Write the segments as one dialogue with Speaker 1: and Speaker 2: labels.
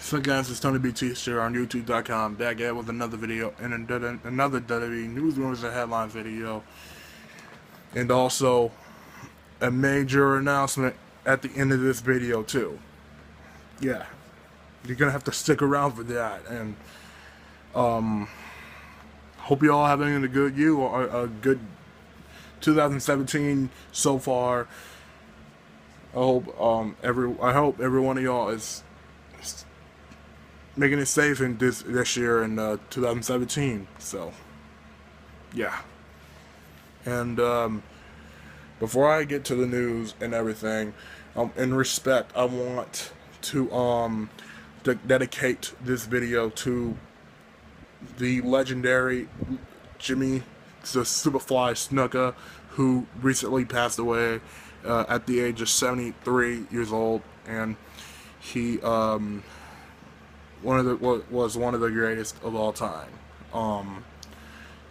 Speaker 1: So guys, it's Tony BT here on YouTube.com, back at with another video and another WWE news, rumors, and headlines video, and also a major announcement at the end of this video too. Yeah, you're gonna have to stick around for that, and hope you all having a good a good 2017 so far. I hope every one of y'all is making it safe in this year in 2017. So yeah, and before I get to the news and everything, in respect, I want to dedicate this video to the legendary Jimmy the Superfly Snuka, who recently passed away at the age of 73 years old, and he was one of the greatest of all time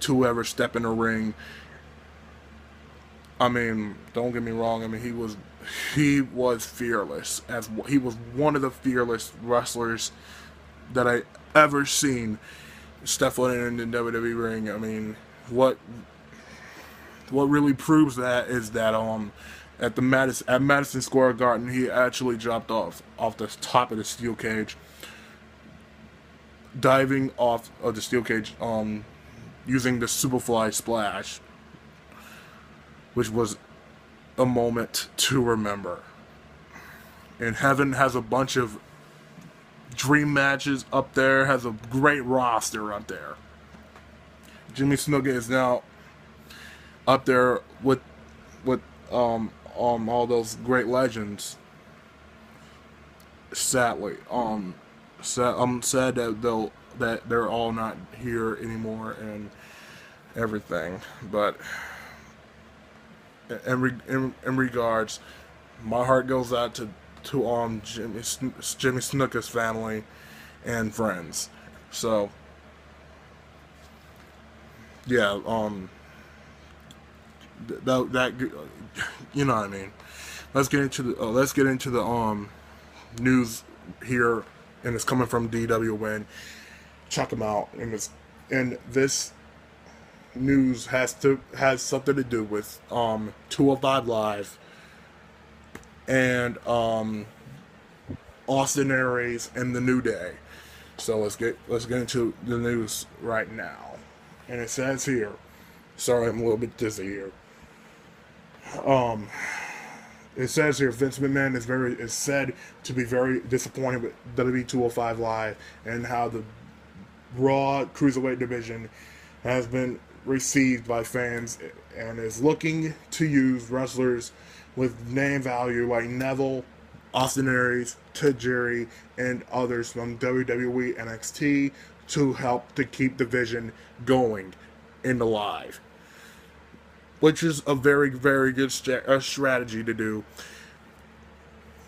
Speaker 1: to ever step in the ring. I mean, don't get me wrong. I mean, he was fearless. He was one of the fearless wrestlers that I ever seen step foot in the WWE ring. I mean, what really proves that is that at Madison Square Garden, he actually dropped off the top of the steel cage, diving off of the steel cage using the Superfly splash, which was a moment to remember. And Heaven has a bunch of dream matches up there, has a great roster up there. Jimmy Snuka is now up there with all those great legends. Sadly, I'm sad that they're all not here anymore and everything. But in regards, my heart goes out to Jimmy Snuka's family and friends. So yeah, that you know what I mean. Let's get into the news here, and it's coming from DWN. Check them out, and this news has something to do with 205 Live and Austin Aries and the New Day. So let's get into the news right now. And it says here, sorry, I'm a little bit dizzy here. It says here, Vince McMahon is said to be very disappointed with WWE 205 Live and how the Raw Cruiserweight Division has been received by fans, and is looking to use wrestlers with name value like Neville, Austin Aries, Tajiri, and others from WWE NXT to help to keep the division going in the Live, which is a very, very good strategy to do.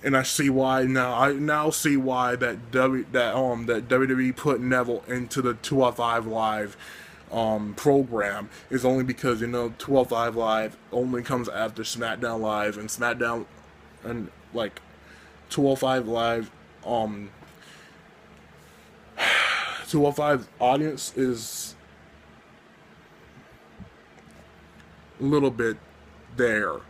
Speaker 1: And I see why now. I now see why that WWE put Neville into the 205 Live program is only because 205 Live only comes after SmackDown Live, and SmackDown and like 205 Live 205 audience is a little bit there.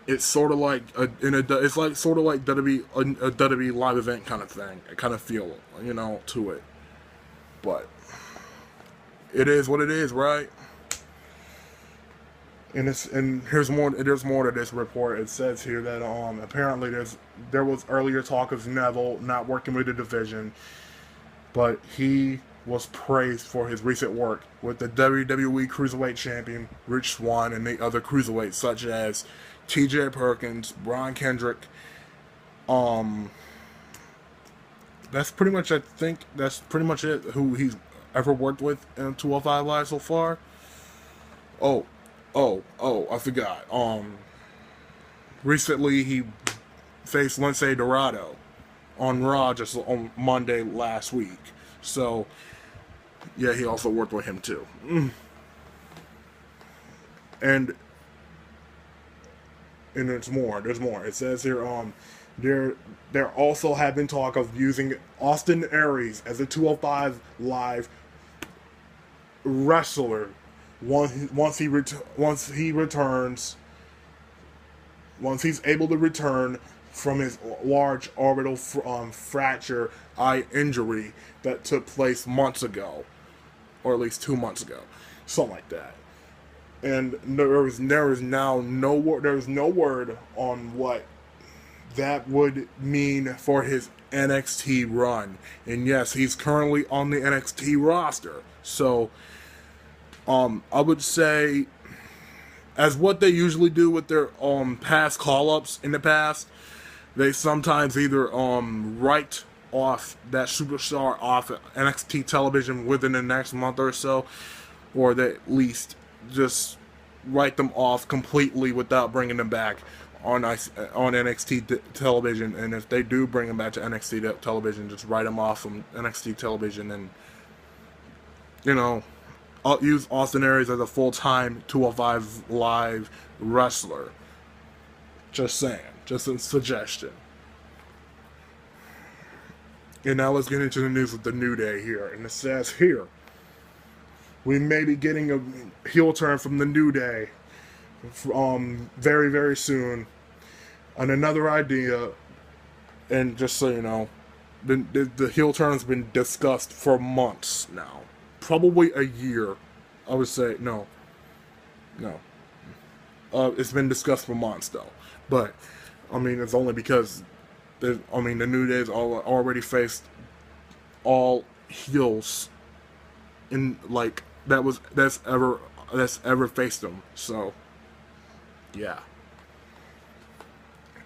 Speaker 1: It's sort of like it's like sort of like WWE, a WWE live event kind of thing. I kind of feel to it, but it is what it is, right? And there's more to this report. It says here that apparently there was earlier talk of Neville not working with the division, but he was praised for his recent work with the WWE Cruiserweight Champion Rich Swann and the other cruiserweights such as T.J. Perkins, Brian Kendrick. That's pretty much. I think that's pretty much it. Who he's ever worked with in 205 Live so far. Oh, I forgot. Recently he faced Lince Dorado on Raw just on Monday last week. So yeah, he also worked with him too. And there's more. It says here, There also have been talk of using Austin Aries as a 205 Live wrestler once he returns, once he's able to return from his large orbital fracture eye injury that took place months ago, or at least 2 months ago, something like that. And there is now no word on what that would mean for his NXT run. And yes, he's currently on the NXT roster. So, I would say, as what they usually do with their past call-ups in the past, they sometimes either write off that superstar off NXT television within the next month or so, or they at least just write them off completely without bringing them back on NXT television. And if they do bring them back to NXT television, just write them off from NXT television, and I'll use Austin Aries as a full-time 205 Live wrestler. Just saying. Just a suggestion. And now let's get into the news with the New Day here. And it says here, we may be getting a heel turn from the New Day very, very soon. And another idea, and just so you know, the heel turn has been discussed for months now. Probably a year. I would say, no. It's been discussed for months, though. But, I mean, it's only because the New Day's already faced all heels in, like, that's ever faced them. So, yeah.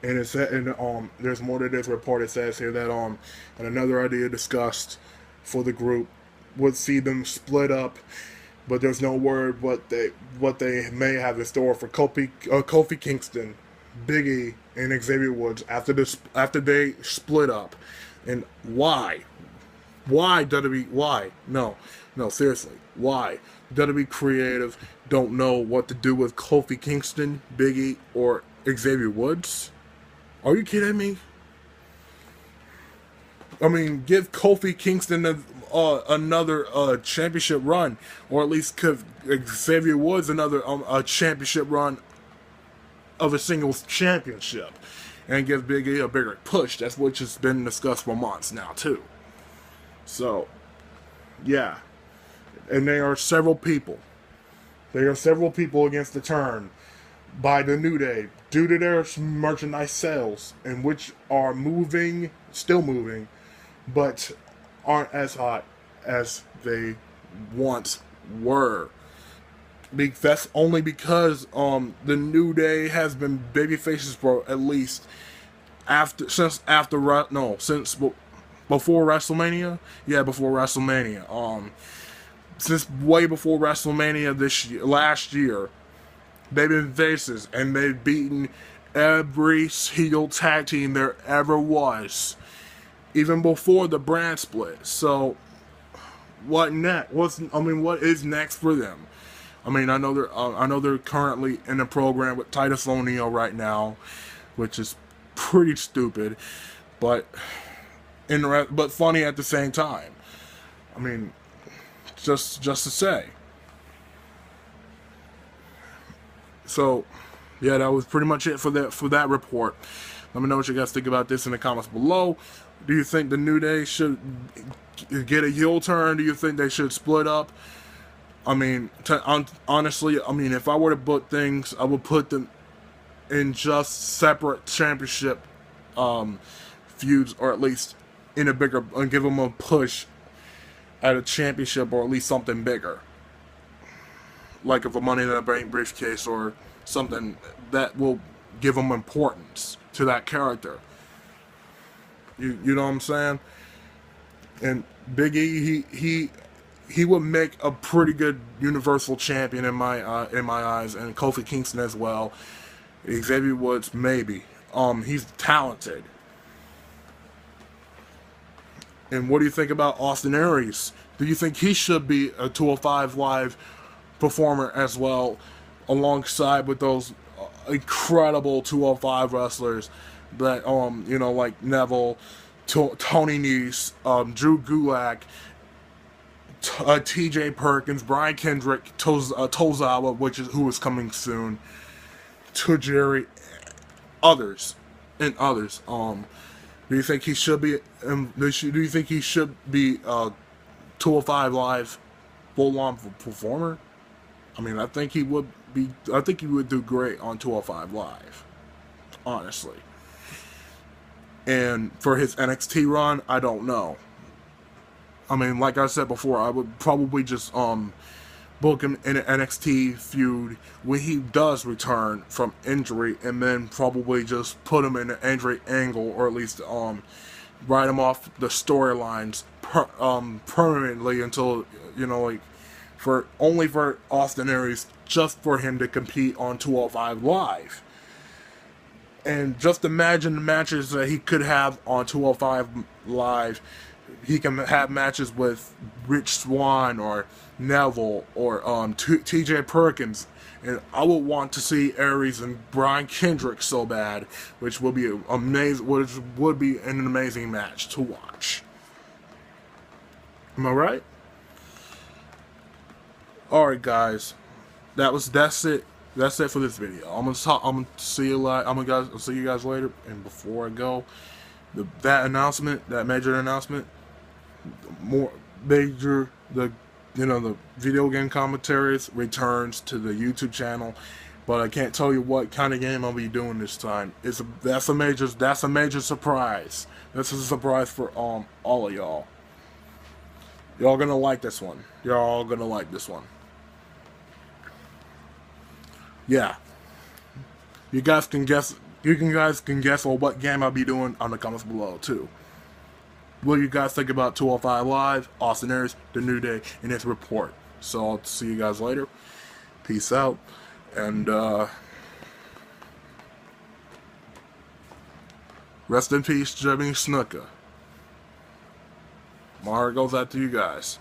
Speaker 1: And it said, and there's more to this report. It says here that and another idea discussed for the group would see them split up, but there's no word what they may have in store for Kofi Kingston, Big E, and Xavier Woods after they split up. And why WWE? Why? No, seriously, why? WWE creative don't know what to do with Kofi Kingston, Big E, or Xavier Woods? Are you kidding me? I mean, give Kofi Kingston another championship run, or at least give Xavier Woods another championship run of a singles championship, and give Big E a bigger push. That's what has been discussed for months now too. So, yeah, and there are several people. There are several people against the turn by the New Day due to their merchandise sales, and which are still moving, but aren't as hot as they once were. That's only because the New Day has been babyfaces for at least since before WrestleMania. Yeah, before WrestleMania. Since way before WrestleMania last year, they've been faces, and they've beaten every heel tag team there ever was, even before the brand split. So, what next? What is next for them? I mean, I know they're currently in a program with Titus O'Neil right now, which is pretty stupid, but funny at the same time. I mean, just to say. So, yeah, that was pretty much it for that report. Let me know what you guys think about this in the comments below. Do you think the New Day should get a heel turn? Do you think they should split up? I mean, honestly, if I were to book things, I would put them in just separate championship feuds, or at least in a bigger, and give them a push at a championship, or at least something bigger, like if a Money in the Bank briefcase or something that will give them importance to that character. You know what I'm saying? And Big E, he would make a pretty good Universal Champion in my eyes, and Kofi Kingston as well. Xavier Woods, maybe. He's talented. And what do you think about Austin Aries? Do you think he should be a 205 Live performer as well, alongside with those incredible 205 wrestlers that you know, like Neville, Tony Nese, Drew Gulak, T.J. Perkins, Brian Kendrick, Tozawa, who is coming soon, Tajiri, others, and others. Do you think he should be? Do you think he should be 205 Live full-on performer? I mean, I think he would be. I think he would do great on 205 Live, honestly. And for his NXT run, I don't know. I mean, like I said before, I would probably just book him in an NXT feud when he does return from injury, and then probably just put him in an injury angle, or at least write him off the storylines permanently until, you know, like for Austin Aries, just for him to compete on 205 Live. And just imagine the matches that he could have on 205 Live. He can have matches with Rich Swann or Neville or T.J. Perkins, and I would want to see Aries and Brian Kendrick so bad, which would be amazing. Which would be an amazing match to watch. Am I right? All right, guys. That's it. That's it for this video. I'm gonna see you guys later. And before I go, that major announcement, the video game commentaries returns to the YouTube channel, but I can't tell you what kind of game I'll be doing this time. That's a major surprise. This is a surprise for all of y'all. Y'all gonna like this one. Y'all all gonna like this one. Yeah, you guys can guess on what game I'll be doing on the comments below too. What do you guys think about 205 Live, Austin Aries, The New Day, and its report? So I'll see you guys later. Peace out, and rest in peace, Jimmy Snuka. My heart goes out to you guys.